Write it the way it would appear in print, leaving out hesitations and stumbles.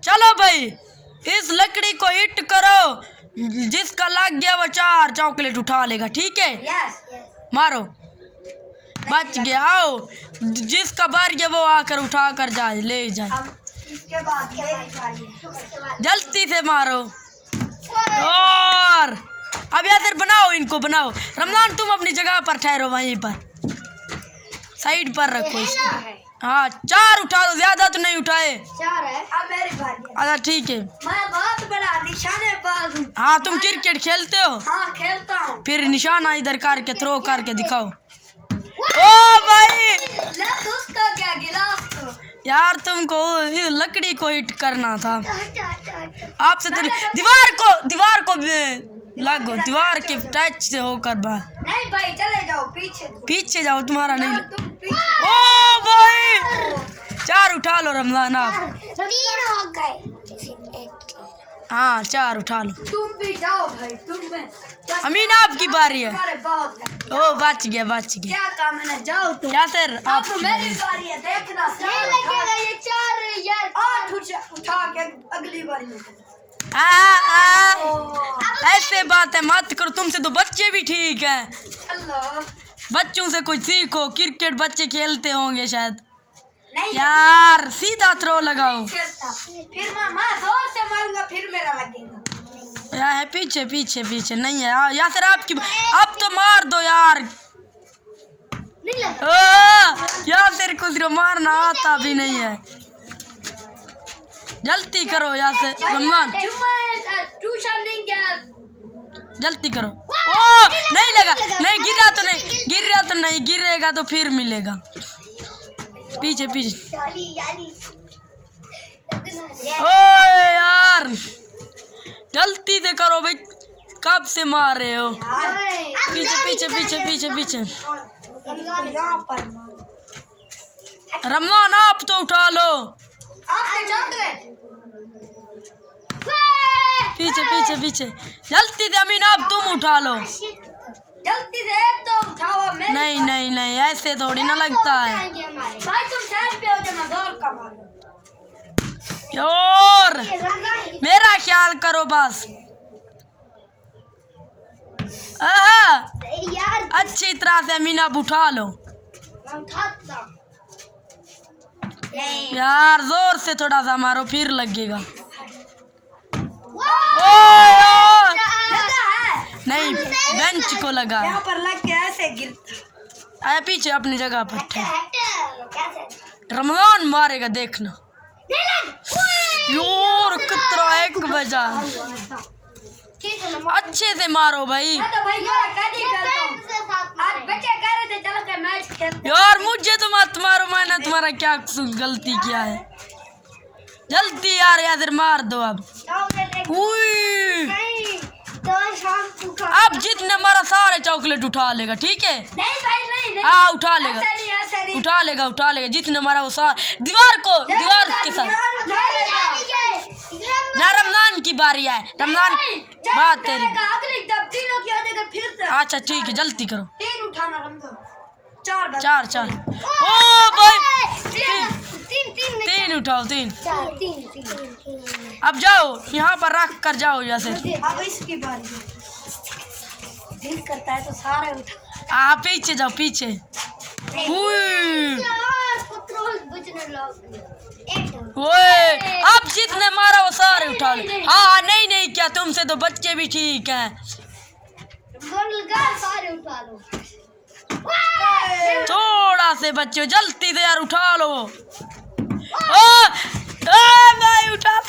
चलो भाई इस लकड़ी को हिट करो, जिसका लग गया वो 4 चॉकलेट उठा लेगा, ठीक है? मारो, बच गया। आओ, जिसका बार गया वो आकर उठा कर जाए, ले जाए। जल्दी से मारो। और अब यार बनाओ, इनको बनाओ। रमजान तुम अपनी जगह पर ठहरो, वहीं पर साइड पर रखो इसको। हाँ 4 उठा लो, ज्यादा तो नहीं उठाए। 4 है। अब मेरी बारी। अच्छा ठीक है। मैं बहुत बड़ा निशानेबाज हूँ। हाँ तुम क्रिकेट खेलते हो? हाँ खेलता हूँ। फिर निशाना इधर करके थ्रो करके दिखाओ। ओ भाई उसका क्या गिलास तो। यार तुमको ये लकड़ी को हिट करना था। आपसे तो दीवार को लागो, दीवार के टच से होकर बाहर। नहीं भाई चले जाओ पीछे। पीछे जाओ, तुम्हारा नहीं। तुम पीछे। ओ भाई 4 उठा लो रमजान आप। 3 हो गए। हाँ 4 उठा लो। तुम भी जाओ भाई, तुम अमीन आपकी बारी है। ओ बच गया। क्या काम है ना, जाओ तुम। क्या सर अब मेरी बारी है, देखना। ये लगेगा ये 4 यार। 8 उठा के अगली बारी में। ऐसे बात है मत करो, तुमसे तो बच्चे भी ठीक है। बच्चों से कुछ सीखो, क्रिकेट बच्चे खेलते होंगे शायद। नहीं यार सीधा थ्रो लगाओ। फिर मैं जोर से मारूंगा, फिर मेरा लगेगा। यार है पीछे नहीं है यार सर आपकी। अब तो मार दो यार। नहीं लगा। यार तेरे को सिर्फ मारना आता भी नहीं है। जल्दी करो यार से रमजान, ट्यूशन नहीं गया। जल्दी करो। ओ नहीं लगा, नहीं गिरा तो नहीं, गिरेगा तो फिर मिलेगा। पीछे ओ यार जल्दी से करो भाई, कब से मार रहे हो? पीछे रमजान आप तो उठा लो। पीछे जल्दी से अमीन आप तुम उठा लो। जल्दी से तो उठाओ। नहीं ऐसे थोड़ी ना लगता है। भाई तुम साइड पे हो जाना, दौड़ का मारो। और मेरा ख्याल करो बस। यार अच्छी तरह से अमीन आप उठा लो। यार जोर से थोड़ा सा मारो, फिर लगेगा। नहीं बेंच को लगा। यहाँ पर लग के ऐसे गिरता। आया पीछे अपनी जगह पर। रमजान मारेगा देखना। योर कितना 1 बजा। अच्छे से मारो भाई। यार मुझे तो मत मारो, मैंने तुम्हारा क्या गलती किया है? जल्दी यार मार दो अब। अब जितने मारा सारे चॉकलेट उठा लेगा, ठीक है? नहीं। हाँ उठा लेगा जितने मारा वो सारे। दीवार के साथ। ना रमजान की बारी है। रमजान बात तेरी। अच्छा ठीक है, जल्दी करो। 3 उठाना रमजान। 4 ओ भाई 3 उठाओ। 3 अब जाओ, यहाँ पर रख कर जाओ जैसे। अब इसकी बारी है। दिल करता है तो सारे उठा। हाँ पीछे जाओ। ओए अब जितने मारा वो सारे उठा लो। हाँ नहीं क्या, तुमसे तो बच्चे भी ठीक हैं। सारे उठा लो। थोड़ा से बच्चे जल्दी से यार उठा लो। भाई उठा